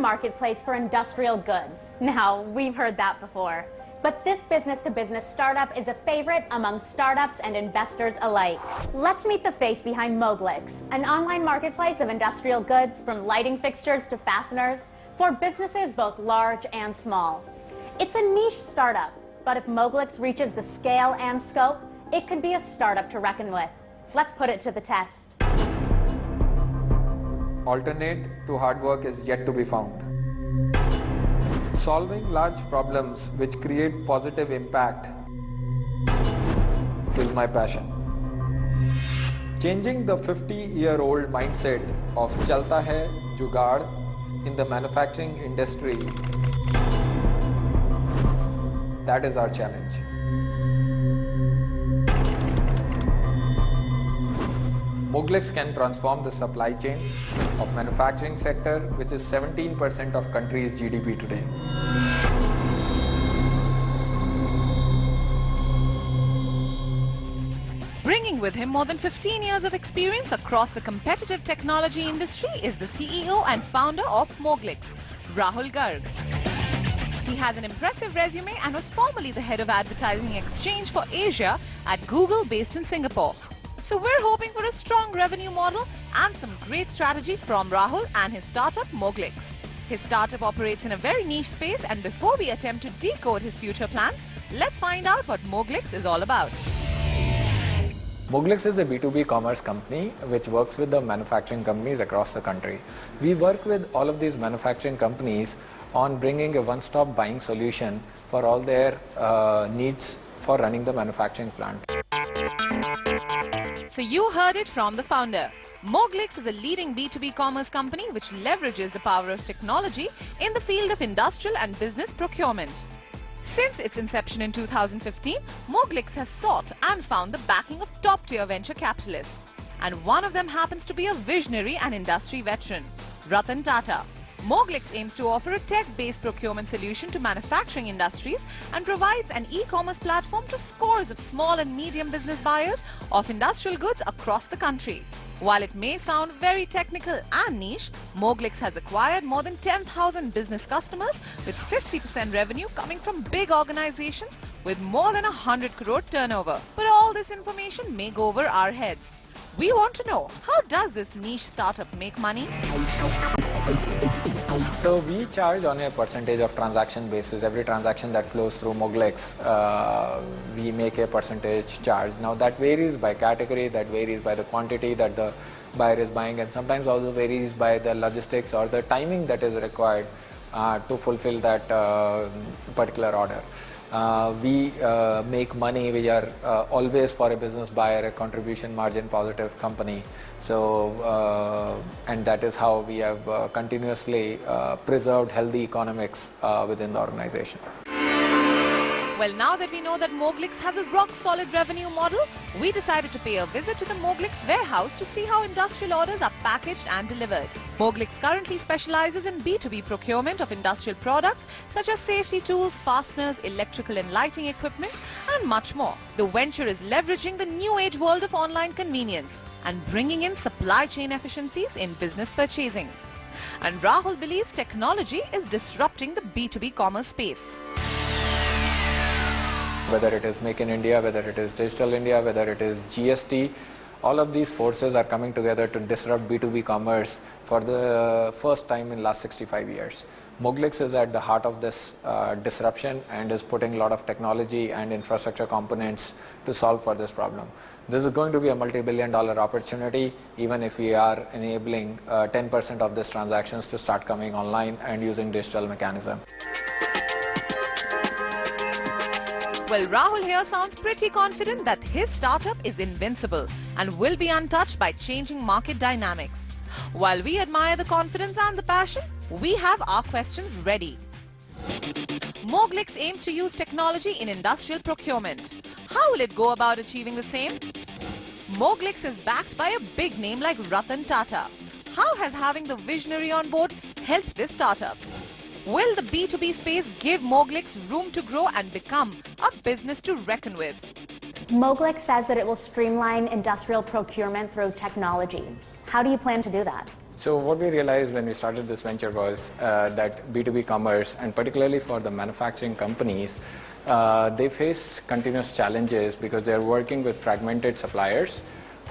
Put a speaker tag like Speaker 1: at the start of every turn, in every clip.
Speaker 1: marketplace for industrial goods. Now, we've heard that before. But this business-to-business startup is a favorite among startups and investors alike. Let's meet the face behind Moglix, an online marketplace of industrial goods from lighting fixtures to fasteners for businesses both large and small. It's a niche startup, but if Moglix reaches the scale and scope, it could be a startup to reckon with. Let's put it to the test.
Speaker 2: Alternate to hard work is yet to be found. Solving large problems which create positive impact is my passion. Changing the 50-year-old mindset of chalta hai jugaad in the manufacturing industry, that is our challenge. Moglix can transform the supply chain of manufacturing sector, which is 17% of country's GDP today.
Speaker 3: Bringing with him more than 15 years of experience across the competitive technology industry is the CEO and founder of Moglix, Rahul Garg. He has an impressive resume and was formerly the head of advertising exchange for Asia at Google based in Singapore. So we're hoping for a strong revenue model and some great strategy from Rahul and his startup Moglix. His startup operates in a very niche space, and before we attempt to decode his future plans, let's find out what Moglix is all about.
Speaker 2: Moglix is a B2B commerce company which works with the manufacturing companies across the country. We work with all of these manufacturing companies on bringing a one-stop buying solution for all their needs for running the manufacturing plant.
Speaker 3: So you heard it from the founder. Moglix is a leading B2B commerce company which leverages the power of technology in the field of industrial and business procurement. Since its inception in 2015, Moglix has sought and found the backing of top-tier venture capitalists. And one of them happens to be a visionary and industry veteran, Ratan Tata. Moglix aims to offer a tech-based procurement solution to manufacturing industries and provides an e-commerce platform to scores of small and medium business buyers of industrial goods across the country. While it may sound very technical and niche, Moglix has acquired more than 10,000 business customers with 50% revenue coming from big organizations with more than 100 crore turnover. But all this information may go over our heads. We want to know, how does this niche startup make money?
Speaker 2: So we charge on a percentage of transaction basis. Every transaction that flows through Moglix, we make a percentage charge. Now that varies by category, that varies by the quantity that the buyer is buying, and sometimes also varies by the logistics or the timing that is required to fulfill that particular order. We make money. We are always, for a business buyer, a contribution margin positive company. So, and that is how we have continuously preserved healthy economics within the organization.
Speaker 3: Well, now that we know that Moglix has a rock-solid revenue model, we decided to pay a visit to the Moglix warehouse to see how industrial orders are packaged and delivered. Moglix currently specializes in B2B procurement of industrial products such as safety tools, fasteners, electrical and lighting equipment, and much more. The venture is leveraging the new age world of online convenience and bringing in supply chain efficiencies in business purchasing. And Rahul believes technology is disrupting the B2B commerce space.
Speaker 2: Whether it is Make in India, whether it is Digital India, whether it is GST, all of these forces are coming together to disrupt B2B commerce for the first time in last 65 years. Moglix is at the heart of this disruption and is putting a lot of technology and infrastructure components to solve for this problem. This is going to be a multi-billion-dollar opportunity, even if we are enabling 10% of these transactions to start coming online and using digital mechanism.
Speaker 3: Well, Rahul here sounds pretty confident that his startup is invincible and will be untouched by changing market dynamics. While we admire the confidence and the passion, we have our questions ready. Moglix aims to use technology in industrial procurement. How will it go about achieving the same? Moglix is backed by a big name like Ratan Tata. How has having the visionary on board helped this startup? Will the B2B space give Moglix room to grow and become a business to reckon with?
Speaker 1: Moglix says that it will streamline industrial procurement through technology. How do you plan to do that?
Speaker 2: So what we realized when we started this venture was that B2B commerce, and particularly for the manufacturing companies, they faced continuous challenges because they're working with fragmented suppliers.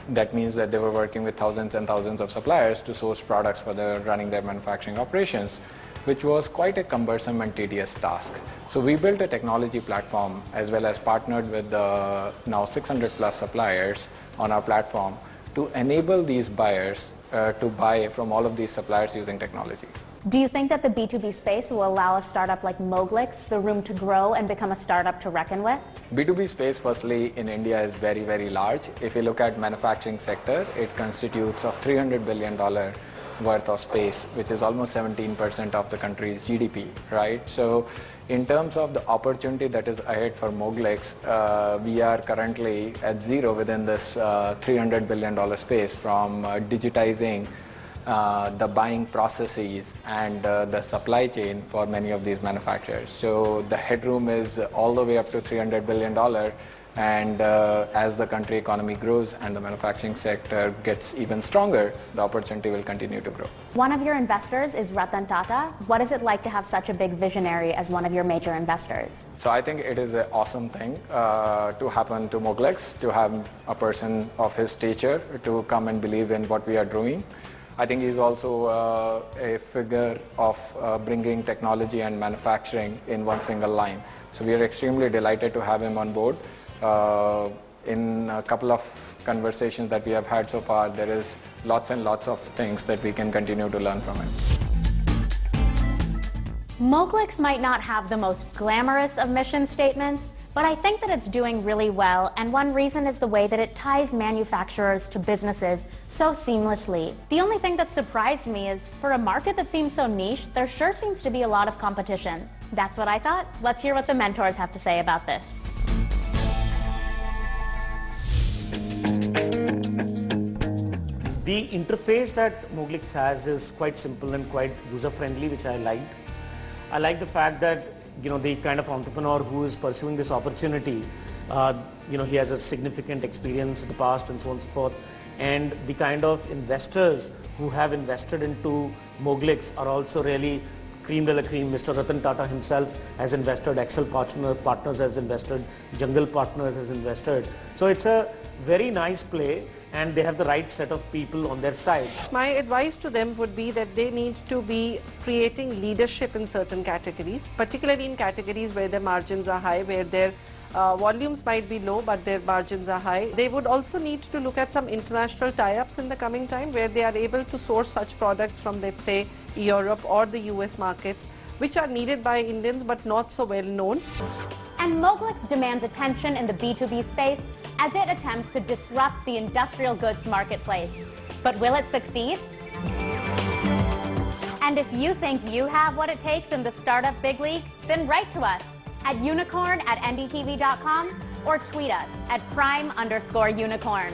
Speaker 2: That means that they were working with thousands and thousands of suppliers to source products for running their manufacturing operations, which was quite a cumbersome and tedious task. So we built a technology platform as well as partnered with now 600 plus suppliers on our platform to enable these buyers to buy from all of these suppliers using technology.
Speaker 1: Do you think that the B2B space will allow a startup like Moglix the room to grow and become a startup to reckon with?
Speaker 2: B2B space, firstly, in India is very, very large. If you look at manufacturing sector, it constitutes of $300 billion worth of space, which is almost 17% of the country's GDP, right? So in terms of the opportunity that is ahead for Moglix, we are currently at zero within this $300 billion space from digitizing the buying processes and the supply chain for many of these manufacturers. So the headroom is all the way up to $300 billion, and as the country economy grows and the manufacturing sector gets even stronger, the opportunity will continue to grow.
Speaker 1: One of your investors is Ratan Tata. What is it like to have such a big visionary as one of your major investors?
Speaker 2: So I think it is an awesome thing to happen to Moglix, to have a person of his stature to come and believe in what we are doing. I think he's also a figure of bringing technology and manufacturing in one single line. So we are extremely delighted to have him on board. In a couple of conversations that we have had so far, there is lots and lots of things that we can continue to learn from him.
Speaker 1: Moglix might not have the most glamorous of mission statements, but I think that it's doing really well, and one reason is the way that it ties manufacturers to businesses so seamlessly. The only thing that surprised me is, for a market that seems so niche, there sure seems to be a lot of competition. That's what I thought. Let's hear what the mentors have to say about this.
Speaker 4: The interface that Moglix has is quite simple and quite user-friendly, which I liked. I like the fact that the kind of entrepreneur who is pursuing this opportunity, he has a significant experience in the past and so on and so forth. And the kind of investors who have invested into Moglix are also really cream de la cream. Mr. Ratan Tata himself has invested, Excel Partners has invested, Jungle Partners has invested. So it's a very nice play, and they have the right set of people on their side.
Speaker 5: My advice to them would be that they need to be creating leadership in certain categories, particularly in categories where their margins are high, where their volumes might be low but their margins are high. They would also need to look at some international tie-ups in the coming time where they are able to source such products from, let's say, Europe or the US markets, which are needed by Indians but not so well known.
Speaker 1: And Moglix demands attention in the B2B space as it attempts to disrupt the industrial goods marketplace. But will it succeed? And if you think you have what it takes in the startup big league, then write to us at unicorn@ndtv.com or tweet us at prime_unicorn.